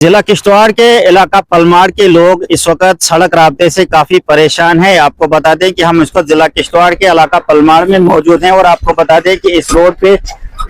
जिला किश्तवाड़ के इलाका पलमार के लोग इस वक्त सड़क राब्ते से काफी परेशान हैं। आपको बता दें कि हम इस वक्त जिला किश्तवाड़ के इलाका पलमार में मौजूद हैं और आपको बता दें कि इस रोड पे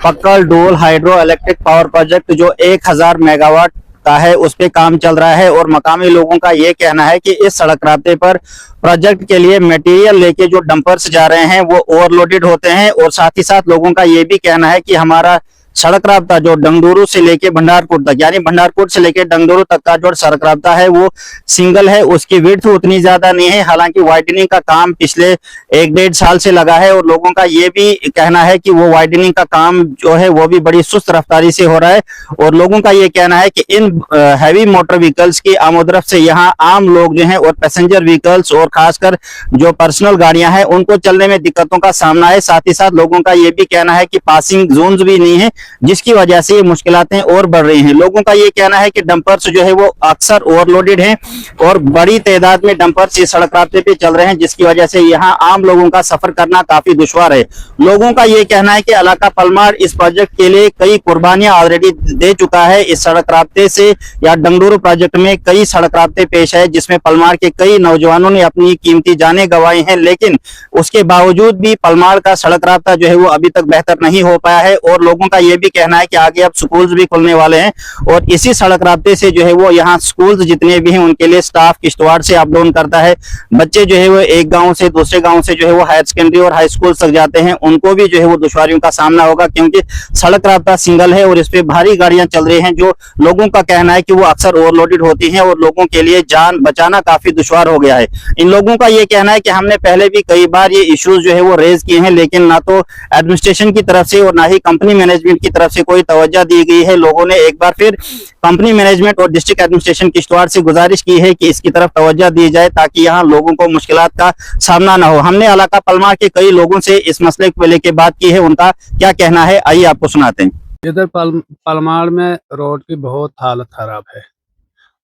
पक्कल डोल हाइड्रो इलेक्ट्रिक पावर प्रोजेक्ट जो 1000 मेगावाट का है उस पे काम चल रहा है और मकामी लोगों का ये कहना है कि इस सड़क राब्ते पर प्रोजेक्ट के लिए मटेरियल लेके जो डंपर्स जा रहे हैं वो ओवरलोडेड होते हैं और साथ ही साथ लोगों का ये भी कहना है कि हमारा सड़क राब्ता जो डंगडोरू से लेके भंडारकोट तक यानी भंडारकोट से लेके डंगडोरू तक का जो सड़क राब्ता है वो सिंगल है, उसकी विड्थ उतनी ज्यादा नहीं है। हालांकि वाइडनिंग का काम पिछले 1-1.5 साल से लगा है और लोगों का ये भी कहना है कि वो वाइडनिंग का काम जो है वो भी बड़ी सुस्त रफ्तारी से हो रहा है और लोगों का ये कहना है कि इन हैवी मोटर व्हीकल्स की आमोदरफ्त से यहाँ आम लोग जो है और पैसेंजर व्हीकल्स और खासकर जो पर्सनल गाड़ियां हैं उनको चलने में दिक्कतों का सामना है। साथ ही साथ लोगों का ये भी कहना है कि पासिंग जोन्स भी नहीं है जिसकी वजह से ये मुश्किलातें और बढ़ रही हैं। लोगों का ये कहना है कि डंपर्स जो है वो अक्सर ओवरलोडेड हैं और बड़ी तादाद में डंपर्स ये सड़क रास्ते पे चल रहे हैं जिसकी वजह से यहाँ आम लोगों का सफर करना काफी दुश्वार है। लोगों का ये कहना है कि इलाका पलमार इस प्रोजेक्ट के लिए कई कुर्बानियां ऑलरेडी दे चुका है। इस सड़क रास्ते से या डंगडोरू प्रोजेक्ट में कई सड़क रास्ते पेश है जिसमें पलमार के कई नौजवानों ने अपनी कीमती जानें गंवाई हैं, लेकिन उसके बावजूद भी पलमार का सड़क रास्ता जो है वो अभी तक बेहतर नहीं हो पाया है और लोगों का ये भी कहना है कि आगे अब स्कूल्स भी खुलने वाले हैं और इसी सड़क रास्ते से जो है वो यहाँ स्कूल्स जितने भी हैं उनके लिए स्टाफ किश्तवाड़ से अप डाउन करता है। बच्चे जो है वो एक गांव से दूसरे गांव से जो है वो हायर सेकेंडरी और हाई स्कूल तक जाते हैं, उनको भी जो है वो दुश्वारियों का सामना होगा क्योंकि सड़क रास्ता सिंगल है और इस पे भारी गाड़ियां चल रही हैं जो लोगों का कहना है कि वो अक्सर ओवरलोडेड होती हैं और लोगों के लिए जान बचाना काफी दुश्वार हो गया है। इन लोगों का ये कहना है कि हमने पहले भी कई बार ये इश्यूज जो है वो रेज किए हैं लेकिन ना तो एडमिनिस्ट्रेशन की तरफ से और ना ही कंपनी मैनेजमेंट की तरफ से कोई तवज्जो दी गई है। लोगों ने एक बार फिर कंपनी मैनेजमेंट और डिस्ट्रिक्ट एडमिनिस्ट्रेशन किश्तवाड़ से गुजारिश की है कि इसकी तरफ तवज्जो दी जाए ताकि यहाँ लोगों को मुश्किलात का सामना न हो। हमने इलाका पलमार के कई लोगों से इस मसले को लेकर बात की है, उनका क्या कहना है आइए आपको सुनाते हैं। इधर पलमार में रोड की बहुत हालत खराब है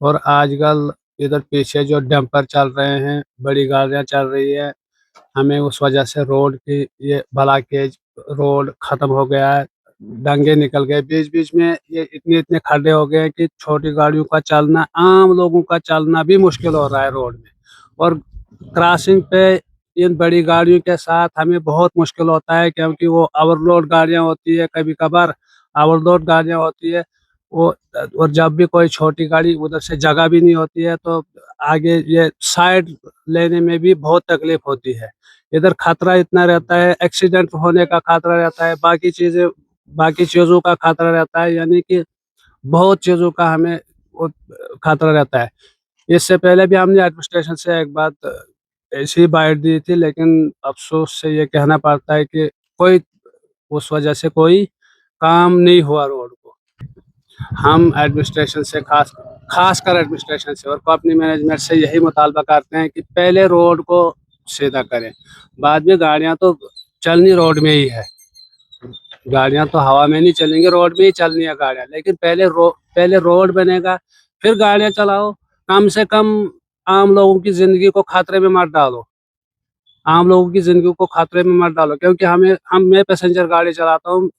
और आजकल इधर पीछे जो डंपर चल रहे हैं, बड़ी गाड़ियां चल रही है, हमें उस वजह से रोड की ये ब्लॉकेज रोड खत्म हो गया है। डंगे निकल गए बीच बीच में, ये इतने इतने खड्डे हो गए कि छोटी गाड़ियों का चलना, आम लोगों का चलना भी मुश्किल हो रहा है रोड में। और क्रॉसिंग पे इन बड़ी गाड़ियों के साथ हमें बहुत मुश्किल होता है क्योंकि वो ओवरलोड गाड़ियां होती है, कभी कभार ओवरलोड गाड़ियां होती है वो। और जब भी कोई छोटी गाड़ी, उधर से जगह भी नहीं होती है तो आगे ये साइड लेने में भी बहुत तकलीफ होती है। इधर खतरा इतना रहता है, एक्सीडेंट होने का खतरा रहता है, बाकी चीजों का खतरा रहता है, यानी कि बहुत चीजों का हमें वो खतरा रहता है। इससे पहले भी हमने एडमिनिस्ट्रेशन से एक बात ऐसी बाइट दी थी लेकिन अफसोस से ये कहना पड़ता है कि कोई उस वजह से कोई काम नहीं हुआ रोड को। हम एडमिनिस्ट्रेशन से खासकर एडमिनिस्ट्रेशन से और कंपनी मैनेजमेंट से यही मुतालबा करते हैं कि पहले रोड को सीधा करें, बाद में गाड़ियां तो चलनी रोड में ही है, गाड़ियां तो हवा में नहीं चलेंगी, रोड में ही चलनी है गाड़ियां। लेकिन पहले रोड बनेगा फिर गाड़ियां चलाओ। कम से कम आम लोगों की जिंदगी को खतरे में मत डालो, आम लोगों की जिंदगी को खतरे में मत डालो क्योंकि मैं पैसेंजर गाड़ी चलाता हूँ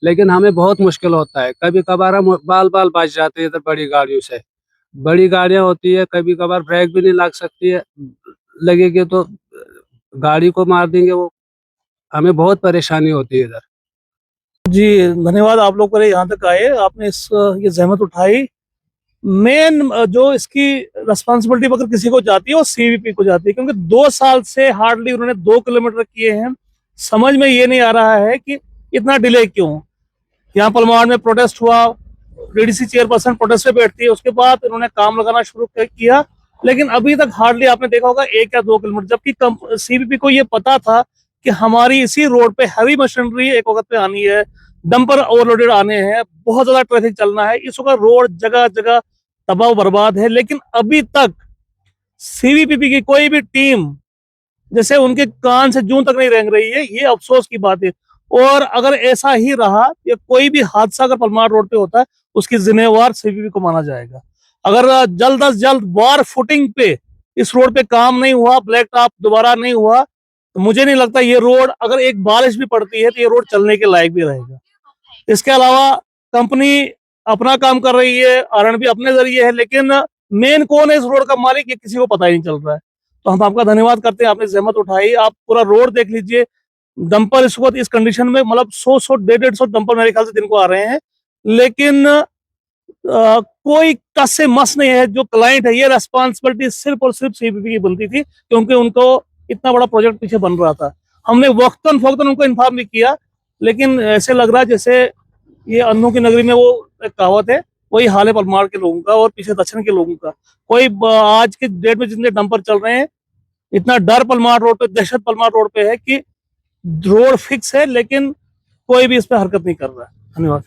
लेकिन हमें बहुत मुश्किल होता है। कभी कभार हम बाल बाल बच जाते हैं इधर बड़ी गाड़ियों से। बड़ी गाड़ियां होती है, कभी कभार ब्रेक भी नहीं लग सकती है, लगेगी तो गाड़ी को मार देंगे वो। हमें बहुत परेशानी होती है इधर। जी धन्यवाद आप लोग करे यहाँ तक आए, आपने ये जहमत उठाई। मेन जो इसकी रिस्पांसिबिलिटी अगर किसी को जाती है वो सीवीपी को जाती है क्योंकि 2 साल से हार्डली उन्होंने 2 किलोमीटर किए हैं। समझ में ये नहीं आ रहा है कि इतना डिले क्यों। यहाँ पलमार में प्रोटेस्ट हुआ, डीडीसी चेयरपर्सन प्रोटेस्ट पे बैठती है, उसके बाद उन्होंने काम लगाना शुरू किया लेकिन अभी तक हार्डली आपने देखा होगा 1 या 2 किलोमीटर, जबकि सीवीपी को ये पता था कि हमारी इसी रोड पे हैवी मशीनरी एक वक्त पे आनी है, डंपर ओवरलोडेड आने हैं, बहुत ज्यादा ट्रैफिक चलना है, इस वक्त रोड जगह जगह तबाह बर्बाद है। लेकिन अभी तक सीवीपीपी की कोई भी टीम जैसे उनके कान से जूं तक नहीं रेंग रही है, ये अफसोस की बात है। और अगर ऐसा ही रहा या कोई भी हादसा अगर पलमार रोड पे होता है उसकी जिम्मेवार सीवीपी को माना जाएगा। अगर जल्द अज जल्द वार फुटिंग पे इस रोड पे काम नहीं हुआ, ब्लैक टॉप दोबारा नहीं हुआ, तो मुझे नहीं लगता ये रोड, अगर एक बारिश भी पड़ती है तो ये रोड चलने के लायक भी रहेगा। इसके अलावा कंपनी अपना काम कर रही है, आरएन भी अपने जरिए है, लेकिन मेन कौन है इस रोड का मालिक ये किसी को पता ही नहीं चल रहा है। तो हम आपका धन्यवाद करते हैं, आपने जहमत उठाई। आप पूरा रोड देख लीजिए, डंपर इस वक्त इस कंडीशन में, मतलब 100 150 डंपर मेरे ख्याल से दिन को आ रहे हैं, लेकिन कोई कस से मस नहीं है। जो क्लाइंट है, ये रेस्पॉन्सिबिलिटी सिर्फ और सिर्फ सीपीपी की बनती थी, क्योंकि उनको इतना बड़ा प्रोजेक्ट पीछे बन रहा था। हमने वक्तन फौक्तन उनको इन्फॉर्म भी किया, लेकिन ऐसे लग रहा है जैसे ये अन्नों की नगरी में वो एक कहावत है, वही हाल है पलमाड़ के लोगों का और पीछे दक्षिण के लोगों का। कोई आज के डेट में जितने डंपर चल रहे हैं, इतना डर पलमाड़ रोड पे, दहशत पलमाड़ रोड पे है कि रोड फिक्स है, लेकिन कोई भी इस पे हरकत नहीं कर रहा है। धन्यवाद।